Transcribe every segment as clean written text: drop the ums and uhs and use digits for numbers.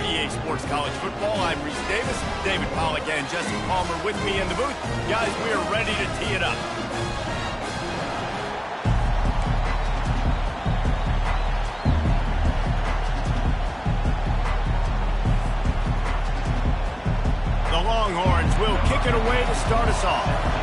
EA Sports College Football. I'm Reese Davis, David Pollack, and Jesse Palmer with me in the booth. Guys, we are ready to tee it up. The Longhorns will kick it away to start us off.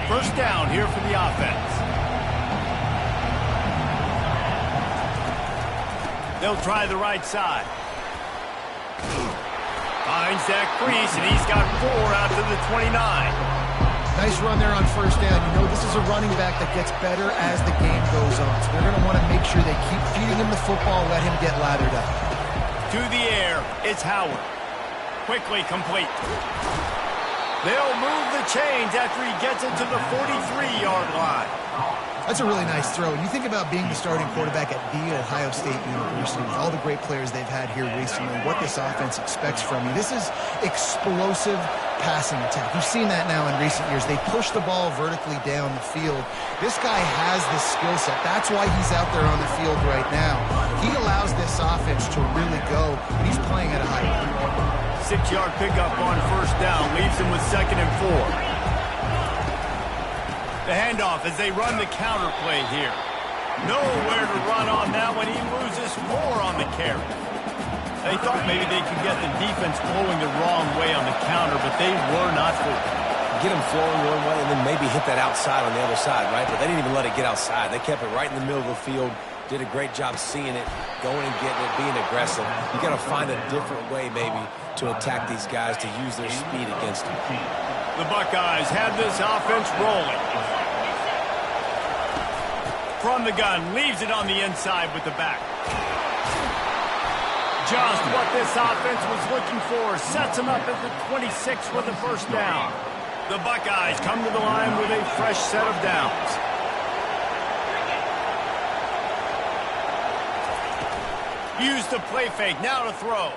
First down here for the offense. They'll try the right side. Finds that crease, and he's got 4 out to the 29. Nice run there on first down. You know, this is a running back that gets better as the game goes on. So they're going to want to make sure they keep feeding him the football, let him get lathered up. To the air, it's Howard. Quickly complete. They'll move the chains after he gets it to the 43-yard line. That's a really nice throw. And you think about being the starting quarterback at The Ohio State University with all the great players they've had here recently, what this offense expects from you. This is explosive passing attack. You've seen that now in recent years. They push the ball vertically down the field. This guy has the skill set. That's why he's out there on the field right now. He allows this offense to really go, and he's playing at a high level. 6-yard pickup on first down leaves him with 2nd and 4. The handoff as they run the counter play here. Nowhere to run on that one. He loses 4 on the carry. They thought maybe they could get the defense flowing the wrong way on the counter, but they were not fooled. Get them flowing one way and then maybe hit that outside on the other side, right? But they didn't even let it get outside. They kept it right in the middle of the field. Did a great job seeing it, going and getting it, being aggressive. You got to find a different way maybe to attack these guys, to use their speed against them. The Buckeyes have this offense rolling. From the gun, leaves it on the inside with the back. Just what this offense was looking for. Sets him up at the 26 with the first down. The Buckeyes come to the line with a fresh set of downs. Use the play fake, now to throw.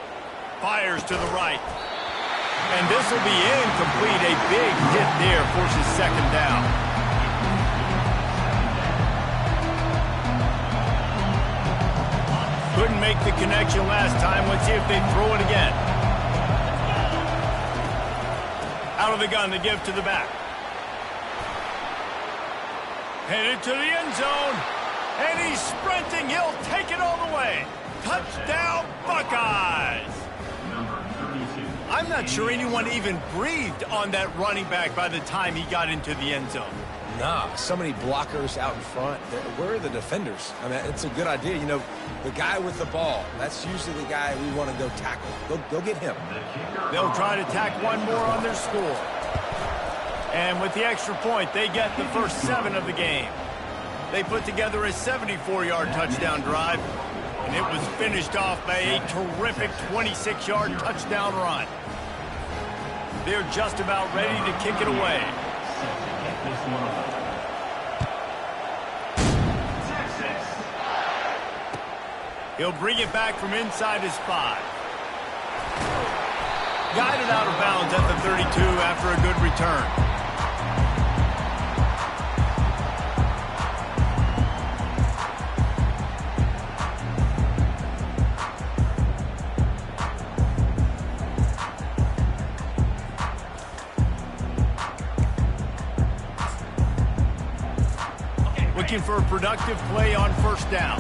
Fires to the right. And this will be incomplete. A big hit there, forces 2nd down. Couldn't make the connection last time. Let's see if they throw it again. Out of the gun, the give to the back. Headed to the end zone. And he's sprinting. He'll take it all the way. Touchdown, Buckeyes! I'm not sure anyone even breathed on that running back by the time he got into the end zone. Nah, so many blockers out in front. Where are the defenders? I mean, it's a good idea. You know, the guy with the ball, that's usually the guy we want to go tackle. Go get him. They'll try to tack one more on their score. And with the extra point, they get the first 7 of the game. They put together a 74-yard touchdown drive, and it was finished off by a terrific 26-yard touchdown run. They're just about ready to kick it away. He'll bring it back from inside his 5. Guided out of bounds at the 32 after a good return. Looking for a productive play on first down.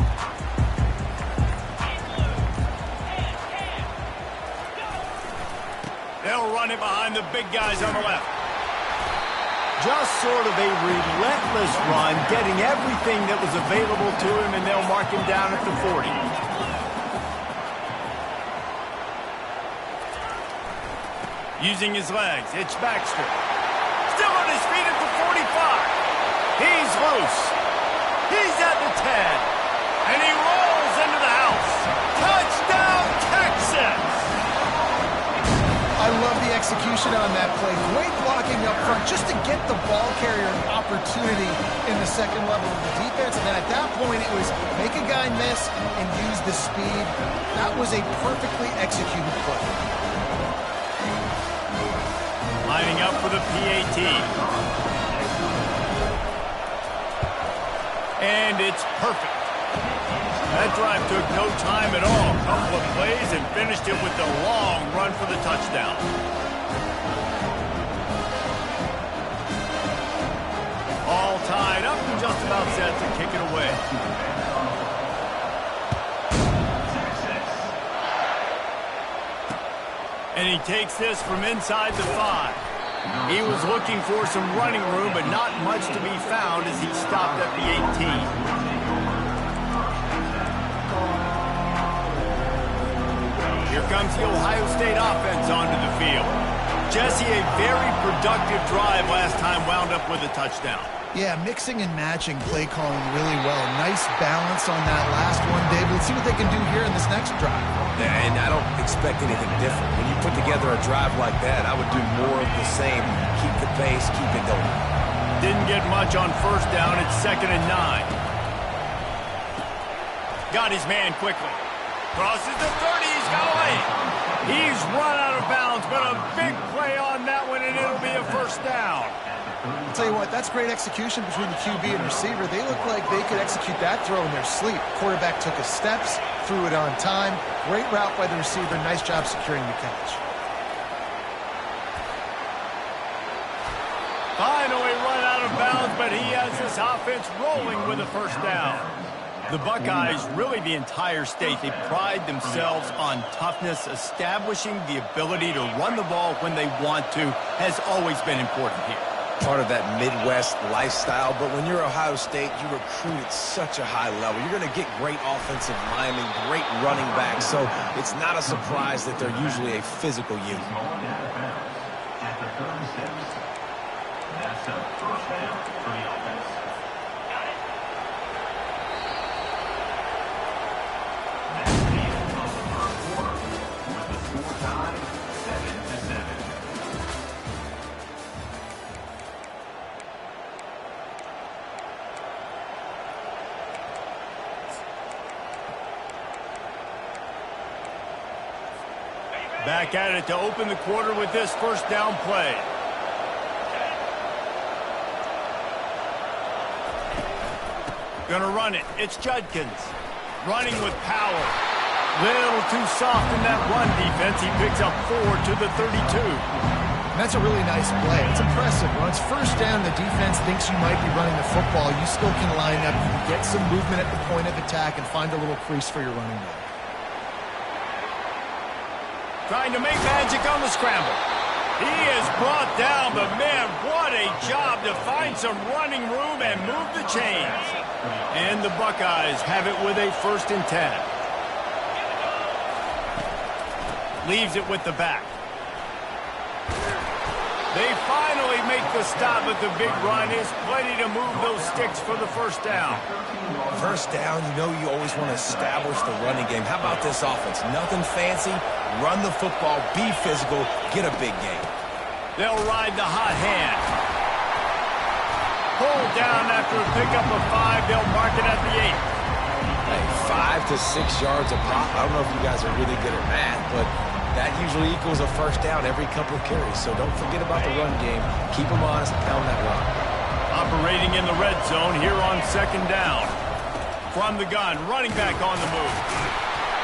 They'll run it behind the big guys on the left. Just sort of a relentless run, getting everything that was available to him, and they'll mark him down at the 40. Using his legs, it's Baxter. Still on his feet at the 45. He's loose. He's at the 10. And he rolls into the house. Touchdown, Texas! I love the execution execution on that play. Great blocking up front just to get the ball carrier an opportunity in the second level of the defense. And then at that point, it was make a guy miss and use the speed. That was a perfectly executed play. Lining up for the PAT. And it's perfect. That drive took no time at all. Couple of plays and finished it with a long run for the touchdown. All tied up and just about set to kick it away. And he takes this from inside the 5. He was looking for some running room, but not much to be found as he stopped at the 18. Here comes the Ohio State offense onto the field. Jesse, a very productive drive last time wound up with a touchdown. Yeah, mixing and matching play calling really well. Nice balance on that last one, Dave. Let's see what they can do here in this next drive. Yeah, and I don't expect anything different. When you put together a drive like that, I would do more of the same. Keep the pace, keep it going. Didn't get much on first down. It's 2nd and 9. Got his man quickly. Crosses the 30. He's got away. He's run out of bounds, but a big play on that one, and it'll be a first down. I'll tell you what, that's great execution between the QB and receiver. They look like they could execute that throw in their sleep. Quarterback took his steps, threw it on time. Great route by the receiver. Nice job securing the catch. Finally run out of bounds, but he has this offense rolling with a first down. The Buckeyes, really the entire state, they pride themselves on toughness. Establishing the ability to run the ball when they want to has always been important here. Part of that Midwest lifestyle, but when you're Ohio State, you recruit at such a high level. You're going to get great offensive linemen, great running backs, so it's not a surprise that they're usually a physical unit. That's a first down for the offense. Back at it to open the quarter with this first down play. Gonna run it. It's Judkins. Running with power. Little too soft in that run defense. He picks up 4 to the 32. And that's a really nice play. It's impressive. When it's first down, the defense thinks you might be running the football. You still can line up, get some movement at the point of attack, and find a little crease for your running back. Trying to make magic on the scramble. He is brought down, but man, what a job to find some running room and move the chains. And the Buckeyes have it with a 1st and 10. Leaves it with the back. They finally make the stop, but the big run is plenty to move those sticks for the first down. First down, you know you always want to establish the running game. How about this offense? Nothing fancy. Run the football, be physical, get a big game. They'll ride the hot hand. Pulled down after a pickup of 5. They'll mark it at the 8. Hey, 5 to 6 yards a pop. I don't know if you guys are really good at math, but that usually equals a first down every couple of carries. So don't forget about the run game. Keep them honest, pound that rock. Operating in the red zone here on 2nd down. From the gun, running back on the move.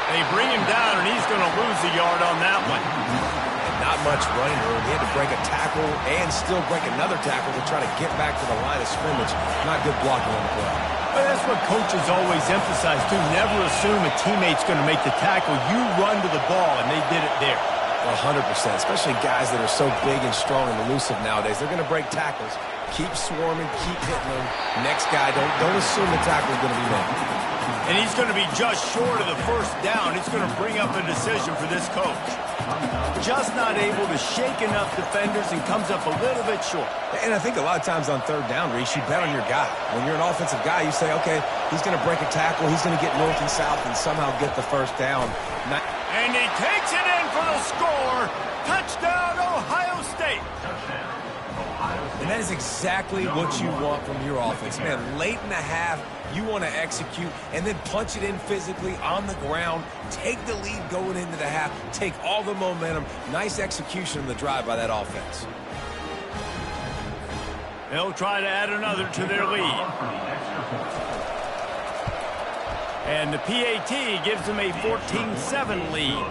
They bring him down, and he's going to lose a yard on that one. And not much running room. He had to break a tackle and still break another tackle to try to get back to the line of scrimmage. Not good blocking on the play. But that's what coaches always emphasize, too. Never assume a teammate's going to make the tackle. You run to the ball, and they did it there. 100%, especially guys that are so big and strong and elusive nowadays. They're going to break tackles. Keep swarming, keep hitting them. Next guy, don't assume the tackle is going to be made. And he's going to be just short of the first down. It's going to bring up a decision for this coach. Just not able to shake enough defenders and comes up a little bit short. And I think a lot of times on 3rd down, Reese, you bet on your guy. When you're an offensive guy, you say, okay, he's going to break a tackle, he's going to get north and south and somehow get the first down. And he takes it in for the score. Touchdown, Ohio State. That is exactly what you want from your offense. Man, late in the half, you want to execute and then punch it in physically on the ground, take the lead going into the half, take all the momentum. Nice execution on the drive by that offense. They'll try to add another to their lead. And the PAT gives them a 14-7 lead.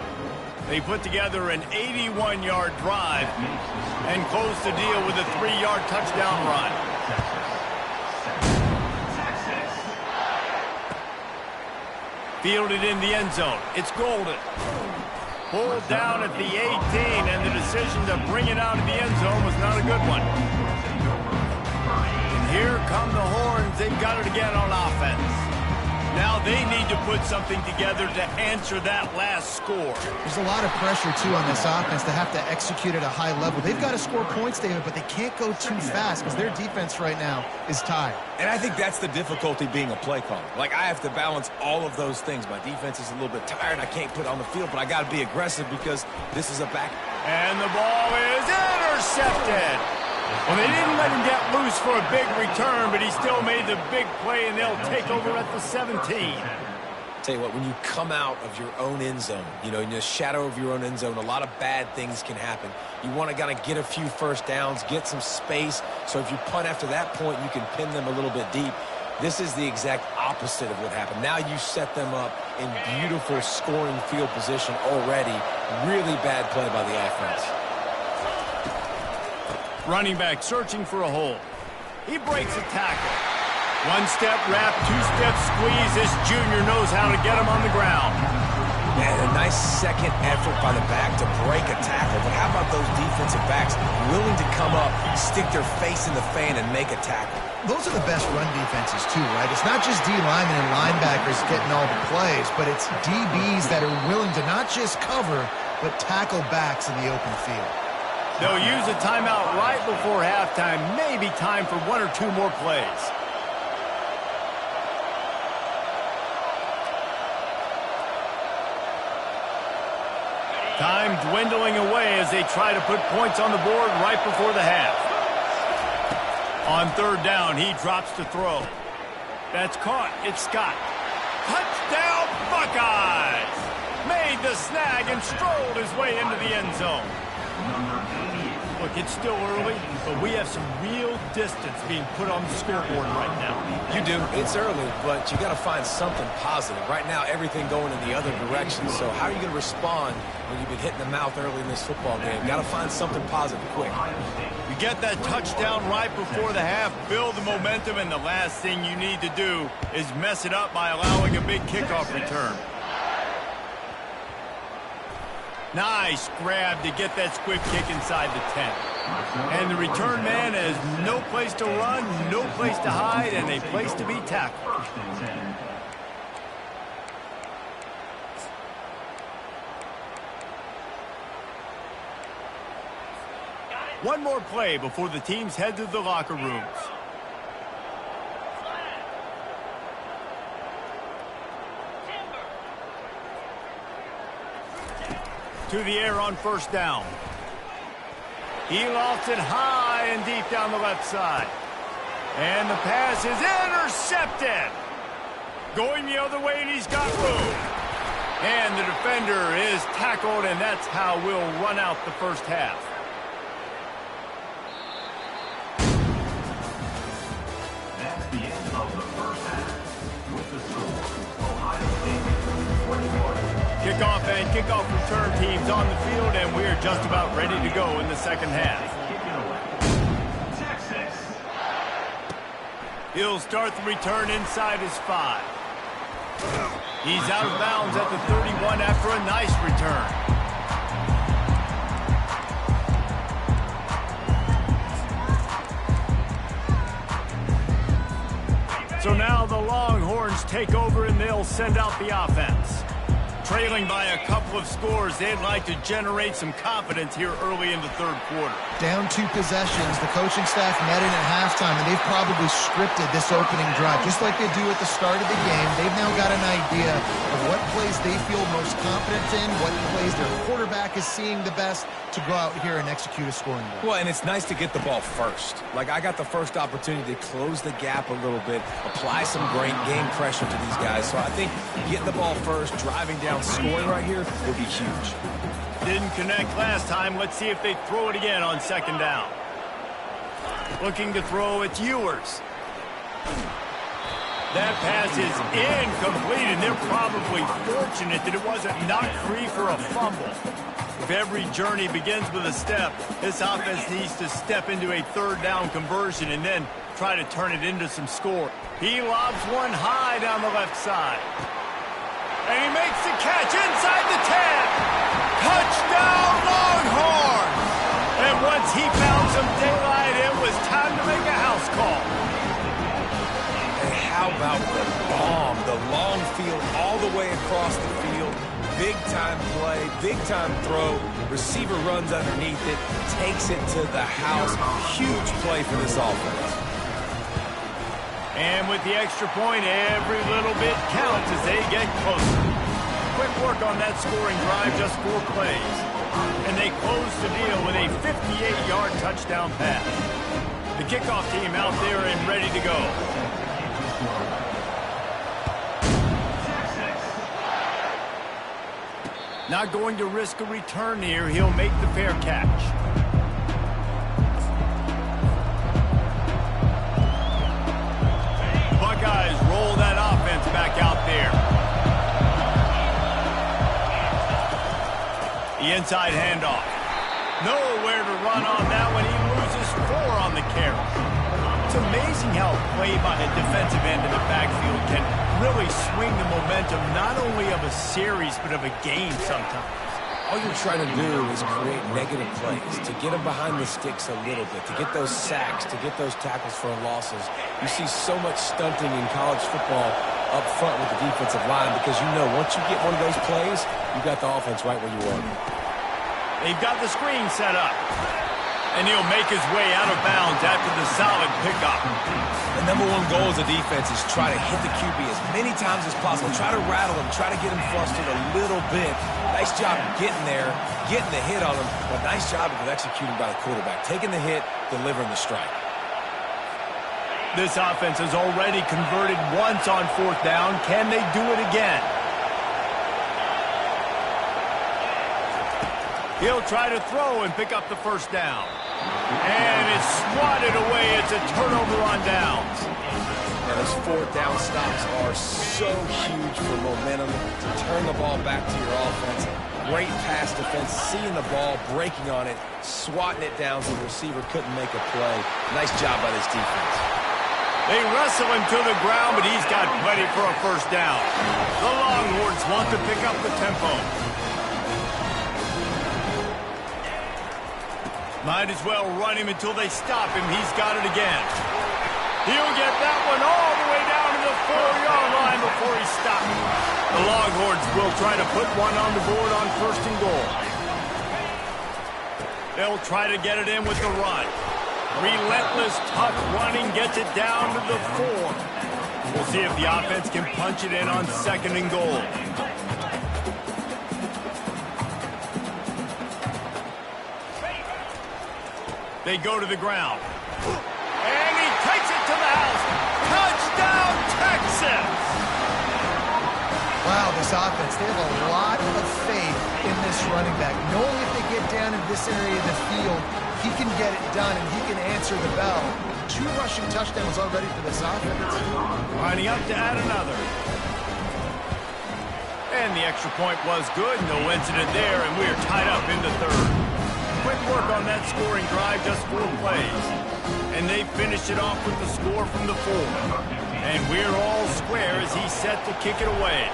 They put together an 81-yard drive and close the deal with a 3-yard touchdown run. Fielded in the end zone. It's Golden. Pulled down at the 18, and the decision to bring it out of the end zone was not a good one. And here come the Horns. They've got it again on offense. Now they need to put something together to answer that last score. There's a lot of pressure, too, on this offense to have to execute at a high level. They've got to score points, David, but they can't go too fast because their defense right now is tired. And I think that's the difficulty being a play caller. Like, I have to balance all of those things. My defense is a little bit tired. I can't put it on the field, but I got to be aggressive because this is a back. And the ball is intercepted. Well, they didn't let him get loose for a big return, but he still made the big play, and they'll take over at the 17. Tell you what, when you come out of your own end zone, you know, in the shadow of your own end zone, a lot of bad things can happen. You want to kind of get a few first downs, get some space, so if you punt after that point, you can pin them a little bit deep. This is the exact opposite of what happened. Now you set them up in beautiful scoring field position already. Really bad play by the offense. Running back searching for a hole. He breaks a tackle. One-step wrap, two-step squeeze. This junior knows how to get him on the ground. And a nice second effort by the back to break a tackle. But how about those defensive backs willing to come up, stick their face in the fan, and make a tackle? Those are the best run defenses, too, right? It's not just D linemen and linebackers getting all the plays, but it's DBs that are willing to not just cover, but tackle backs in the open field. They'll use a timeout right before halftime. Maybe time for one or two more plays. Time dwindling away as they try to put points on the board right before the half. On third down, he drops to throw. That's caught. It's Scott. Touchdown, Buckeyes! Made the snag and strolled his way into the end zone. Look, it's still early, but we have some real distance being put on the scoreboard right now. You do. It's early, but you got to find something positive. Right now, everything going in the other direction. So how are you going to respond when you've been hitting the mouth early in this football game? Got to find something positive quick. You get that touchdown right before the half, build the momentum, and the last thing you need to do is mess it up by allowing a big kickoff return. Nice grab to get that squib kick inside the 10. And the return man has no place to run, no place to hide, and a place to be tackled. One more play before the teams head to the locker rooms. To the air on first down. He lofts it high and deep down the left side. And the pass is intercepted. Going the other way, and he's got room. And the defender is tackled, and that's how we'll run out the first half. That's the end of the first half. With the score, Ohio State 24. Kickoff and kickoff return teams on the field, and we're just about ready to go in the second half. Texas. He'll start the return inside his 5. He's out of bounds at the 31 after a nice return. So now the Longhorns take over, and they'll send out the offense. Trailing by a couple of scores, they'd like to generate some confidence here early in the third quarter. Down 2 possessions, the coaching staff met in at halftime, and they've probably scripted this opening drive, just like they do at the start of the game. They've now got an idea of what plays they feel most confident in, what plays their quarterback is seeing the best to go out here and execute a scoring drive. Well, and it's nice to get the ball first. Like, I got the first opportunity to close the gap a little bit, apply some great game pressure to these guys. So I think getting the ball first, driving down, scoring right here would be huge. Didn't connect last time. Let's see if they throw it again on second down. Looking to throw, it's Ewers. That pass is incomplete, and they're probably fortunate that it wasn't knocked free for a fumble. If every journey begins with a step, this offense needs to step into a third down conversion and then try to turn it into some score. He lobs one high down the left side. And he makes the catch inside the 10. Touchdown, Longhorns! And once he found some daylight, it was time to make a house call. And how about the bomb? The long field all the way across the field. Big-time play, big-time throw. Receiver runs underneath it, takes it to the house. Huge play for this offense. And with the extra point, every little bit counts as they get closer. Quick work on that scoring drive, just 4 plays. And they close the deal with a 58-yard touchdown pass. The kickoff team out there and ready to go. Not going to risk a return here. He'll make the fair catch. Buckeyes roll that offense back out there. The inside handoff. Nowhere to run on that one. He loses 4 on the carry. It's amazing how a play by a defensive end in the backfield can really swing the momentum not only of a series but of a game sometimes. All you're trying to do is create negative plays, to get them behind the sticks a little bit, to get those sacks, to get those tackles for losses. You see so much stunting in college football up front with the defensive line because you know once you get one of those plays, you got the offense right where you want it. They've got the screen set up. And he'll make his way out of bounds after the solid pickup. The number one goal as a defense is try to hit the QB as many times as possible. Try to rattle him. Try to get him flustered a little bit. Nice job getting there, getting the hit on him, but nice job of executing by the quarterback. Taking the hit, delivering the strike. This offense has already converted once on 4th down. Can they do it again? He'll try to throw and pick up the first down. And it's swatted away. It's a turnover on downs. And those 4th down stops are so huge for momentum to turn the ball back to your offense. Great pass defense, seeing the ball, breaking on it, swatting it down so the receiver couldn't make a play. Nice job by this defense. They wrestle him to the ground, but he's got plenty for a first down. The Longhorns want to pick up the tempo. Might as well run him until they stop him. He's got it again. He'll get that one all the way down to the 4-yard line before he stops. The Longhorns will try to put one on the board on 1st and goal. They'll try to get it in with the run. Relentless, tough running gets it down to the 4. We'll see if the offense can punch it in on 2nd and goal. They go to the ground. And he takes it to the house. Touchdown, Texas! Wow, this offense, they have a lot of faith in this running back. Knowing if they get down in this area of the field, he can get it done and he can answer the bell. 2 rushing touchdowns already for this offense. Lining up to add another. And the extra point was good. No incident there, and we're tied up in the 3rd. Quick work on that scoring drive, just 4 plays. And they finish it off with the score from the 4. And we're all square as he's set to kick it away.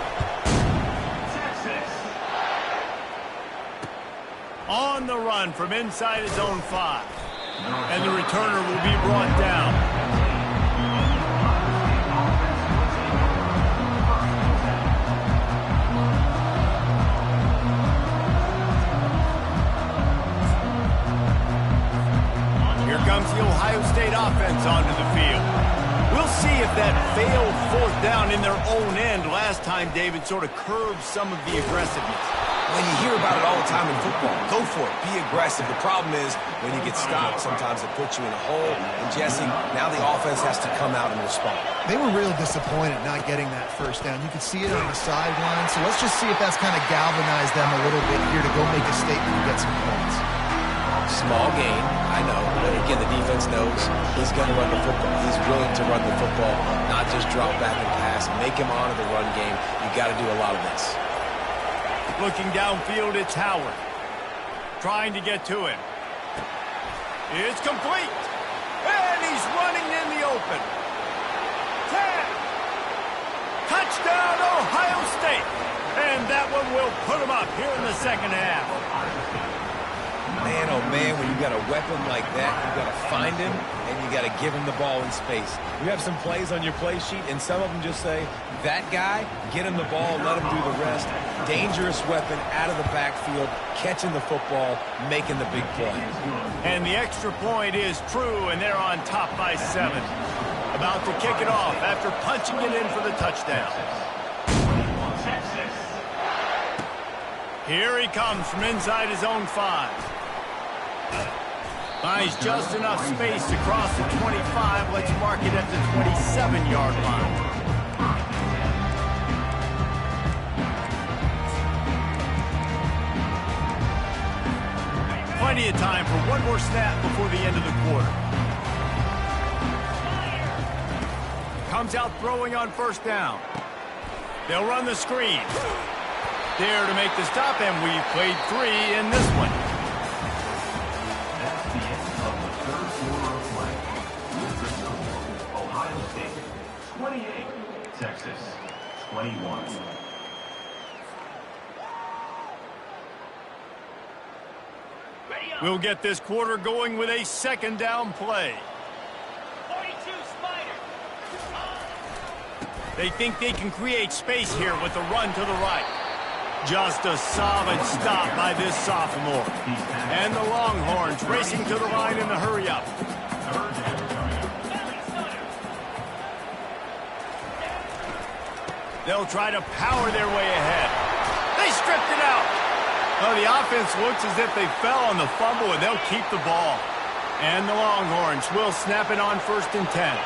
On the run from inside his own 5. And the returner will be brought down. that failed fourth down in their own end last time, David, sort of curbed some of the aggressiveness. Well, you hear about it all the time in football. Go for it. Be aggressive. The problem is when you get stopped, sometimes it puts you in a hole. And, Jesse, now the offense has to come out and respond. They were real disappointed not getting that first down. You could see it on the sideline. So let's just see if that's kind of galvanized them a little bit here to go make a statement and get some points. Small gain, I know. But, again, the defense knows he's going to run the football. He's willing to run the football, not just drop back and pass. Make him honor the run game. You got to do a lot of this. Looking downfield, it's Howard. Trying to get to him. It's complete. And he's running in the open. 10. Touchdown, Ohio State. And that one will put him up here in the second half. Man, oh man, when you got a weapon like that, you got to find him and you got to give him the ball in space. You have some plays on your play sheet, and some of them just say, that guy, get him the ball, let him do the rest. Dangerous weapon out of the backfield, catching the football, making the big play. And the extra point is true, and they're on top by 7. About to kick it off after punching it in for the touchdown. Here he comes from inside his own 5. Finds just enough space to cross the 25. Let's mark it at the 27-yard line. Plenty of time for one more snap before the end of the quarter. Comes out throwing on first down. They'll run the screen. There to make the stop, and we've played 3 in this one. That's the end of the third quarter of play. With the score, Ohio State 28, Texas 21. We'll get this quarter going with a second down play. 42 Spider. They think they can create space here with the run to the right. Just a solid stop by this sophomore. And the Longhorns racing to the line in the hurry-up. They'll try to power their way ahead. They stripped it out. Well, the offense looks as if they fell on the fumble, and they'll keep the ball. And the Longhorns will snap it on 1st and 10.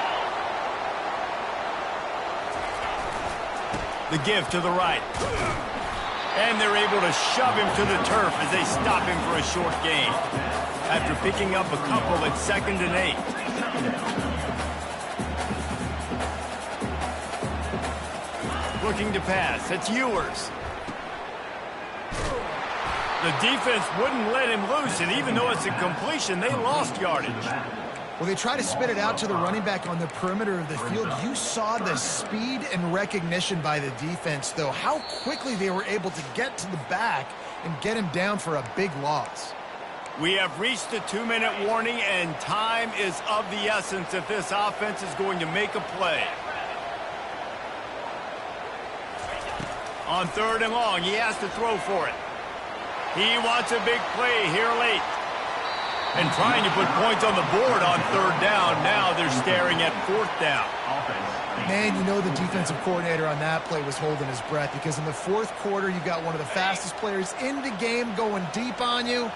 The give to the right. And they're able to shove him to the turf as they stop him for a short gain. After picking up a couple at 2nd and 8. Looking to pass. It's Ewers. The defense wouldn't let him loose, and even though it's a completion, they lost yardage. Well, they try to spit it out to the running back on the perimeter of the field. You saw the speed and recognition by the defense, though, how quickly they were able to get to the back and get him down for a big loss. We have reached the 2-minute warning, and time is of the essence if this offense is going to make a play. On 3rd and long, he has to throw for it. He wants a big play here late. And trying to put points on the board on 3rd down. Now they're staring at 4th down. Man, you know the defensive coordinator on that play was holding his breath, because in the 4th quarter, you got one of the fastest players in the game going deep on you.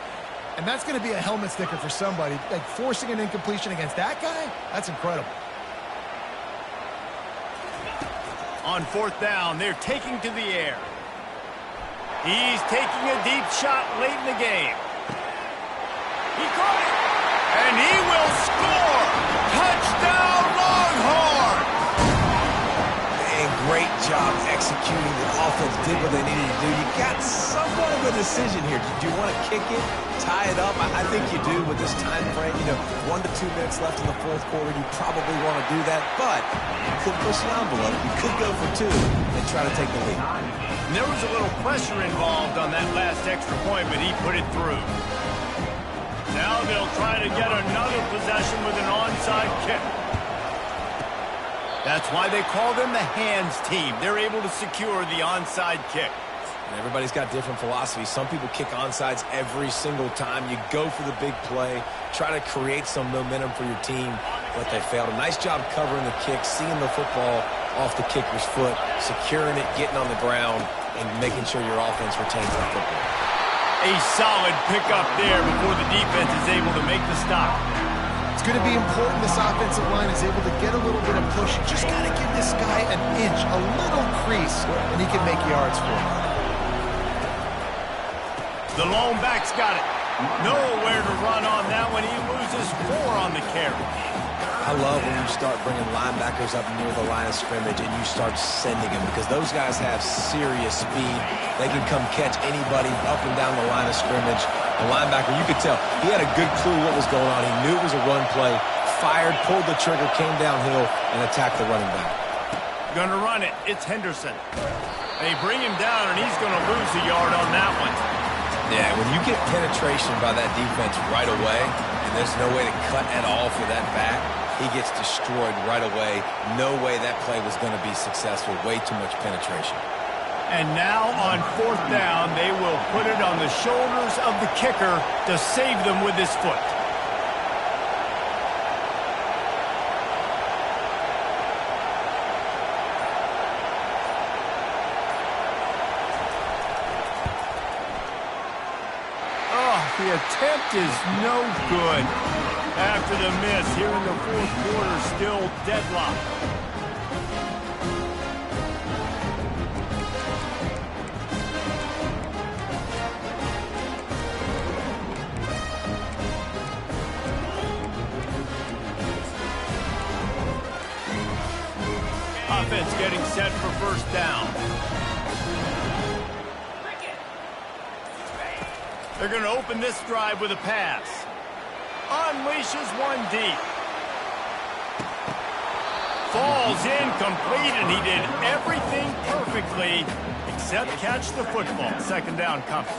And that's going to be a helmet sticker for somebody. Like, forcing an incompletion against that guy, that's incredible. On 4th down, they're taking to the air. He's taking a deep shot late in the game. He caught it, and he will score! Touchdown, Longhorns! And great job executing. The offense did what they needed to do. You got somewhat of a decision here. Do you want to kick it, tie it up? I think you do with this time frame. 1 to 2 minutes left in the 4th quarter. You probably want to do that, but you could push the envelope. You could go for 2 and try to take the lead. And there was a little pressure involved on that last extra point, but he put it through. Now they'll try to get another possession with an onside kick. That's why they call them the hands team. They're able to secure the onside kick. And everybody's got different philosophies. Some people kick onsides every single time. You go for the big play, try to create some momentum for your team. but they failed. A nice job covering the kick, seeing the football off the kicker's foot, securing it, getting on the ground, and making sure your offense retains the football. A solid pickup there before the defense is able to make the stop. It's going to be important this offensive line is able to get a little bit of push. You just got to give this guy an inch, a little crease, and he can make yards for you. The lone back's got it. Nowhere to run on that one. He loses 4 on the carry. I love when you start bringing linebackers up near the line of scrimmage and you start sending them because those guys have serious speed. They can come catch anybody up and down the line of scrimmage. The linebacker, you could tell, he had a good clue what was going on. He knew it was a run play, fired, pulled the trigger, came downhill, and attacked the running back. Gonna run it. It's Henderson. They bring him down, and he's gonna lose a yard on that one. Yeah, when you get penetration by that defense right away, and there's no way to cut at all for that back, he gets destroyed right away. No way that play was going to be successful. Way too much penetration. And now on 4th down, they will put it on the shoulders of the kicker to save them with his foot. The attempt is no good. After the miss, here in the 4th quarter, still deadlocked. Offense getting set for 1st down. They're going to open this drive with a pass. Unleashes one deep. Falls incomplete, and he did everything perfectly except catch the football. 2nd down coming.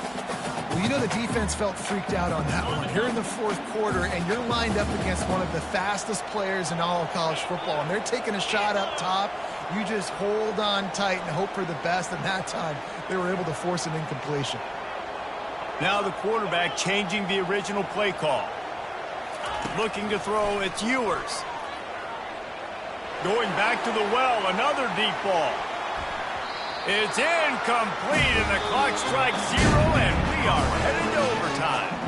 Well, you know the defense felt freaked out on that one. Here in the 4th quarter, and you're lined up against one of the fastest players in all of college football, and they're taking a shot up top. You just hold on tight and hope for the best, and that time they were able to force an incompletion. Now the quarterback changing the original play call. Looking to throw, it's Ewers. Going back to the well, another deep ball. It's incomplete, and the clock strikes 0, and we are headed to overtime.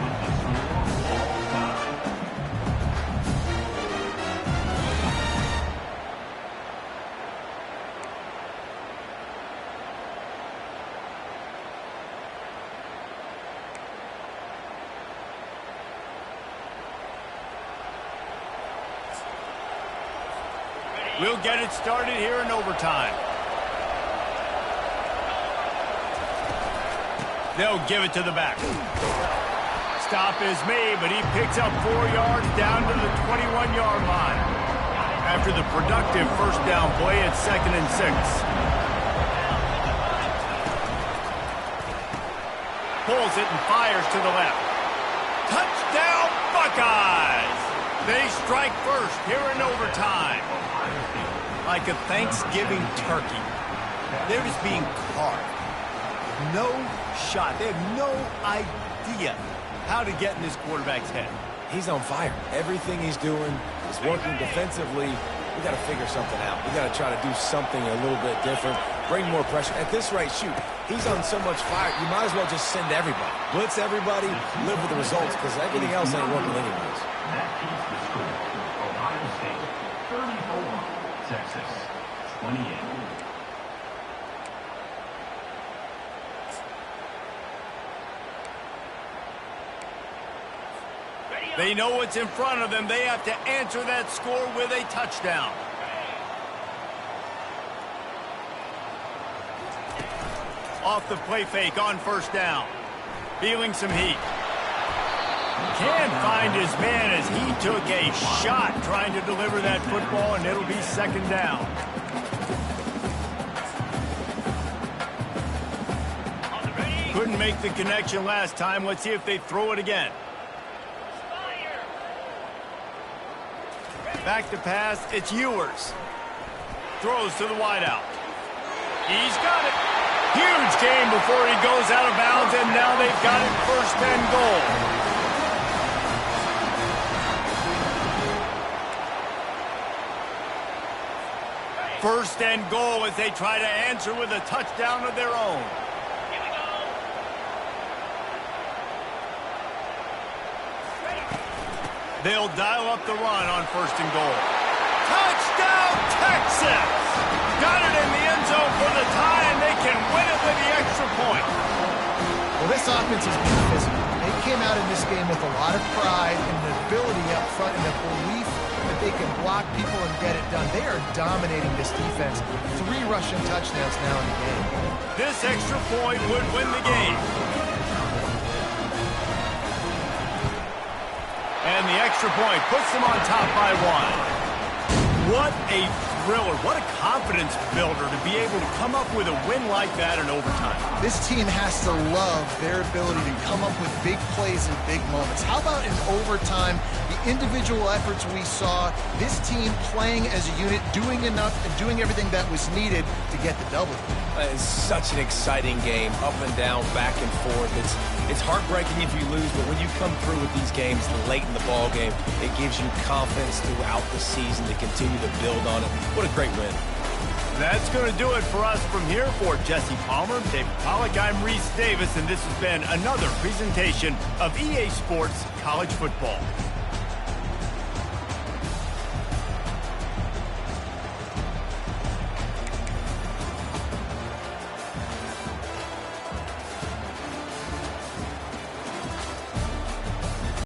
We'll get it started here in overtime. They'll give it to the back. Stop is made, but he picks up 4 yards down to the 21-yard line. After the productive 1st down play, it's 2nd and 6. Pulls it and fires to the left. Touchdown, Buckeyes! They strike first here in overtime. Like a Thanksgiving turkey. They're just being carved. No shot. They have no idea how to get in this quarterback's head. He's on fire. Everything he's doing is working defensively. We got to figure something out. We got to try to do something a little bit different. Bring more pressure. At this rate, shoot, he's on so much fire, you might as well just send everybody. Blitz everybody, live with the results, because everything else ain't working anyways. That keeps the score. Ohio State 34, Texas 28. They know what's in front of them. They have to answer that score with a touchdown. Off the play fake on 1st down. Feeling some heat. Can't find his man as he took a shot trying to deliver that football, and it'll be 2nd down. Couldn't make the connection last time. Let's see if they throw it again. Back to pass, it's Ewers. Throws to the wideout. He's got it. Huge game before he goes out of bounds, and now they've got it 1st and goal. First and goal as they try to answer with a touchdown of their own. Here we go. They'll dial up the run on first and goal. Touchdown, Texas! Got it in the end zone for the tie, and they can win it with the extra point. Well, this offense has been physical. They came out in this game with a lot of pride and the ability up front and the belief that they can block people and get it done. They are dominating this defense. 3 rushing touchdowns now in the game. This extra point would win the game. And the extra point puts them on top by 1. What a thriller. What a confidence builder to be able to come up with a win like that in overtime. This team has to love their ability to come up with big plays and big moments. How about in overtime, the individual efforts we saw, this team playing as a unit, doing enough and doing everything that was needed to get the W. It's such an exciting game, up and down, back and forth. It's heartbreaking if you lose, but when you come through with these games late in the ball game, it gives you confidence throughout the season to continue to build on it. What a great win. That's going to do it for us from here. For Jesse Palmer, David Pollack, I'm Reese Davis, and this has been another presentation of EA Sports College Football.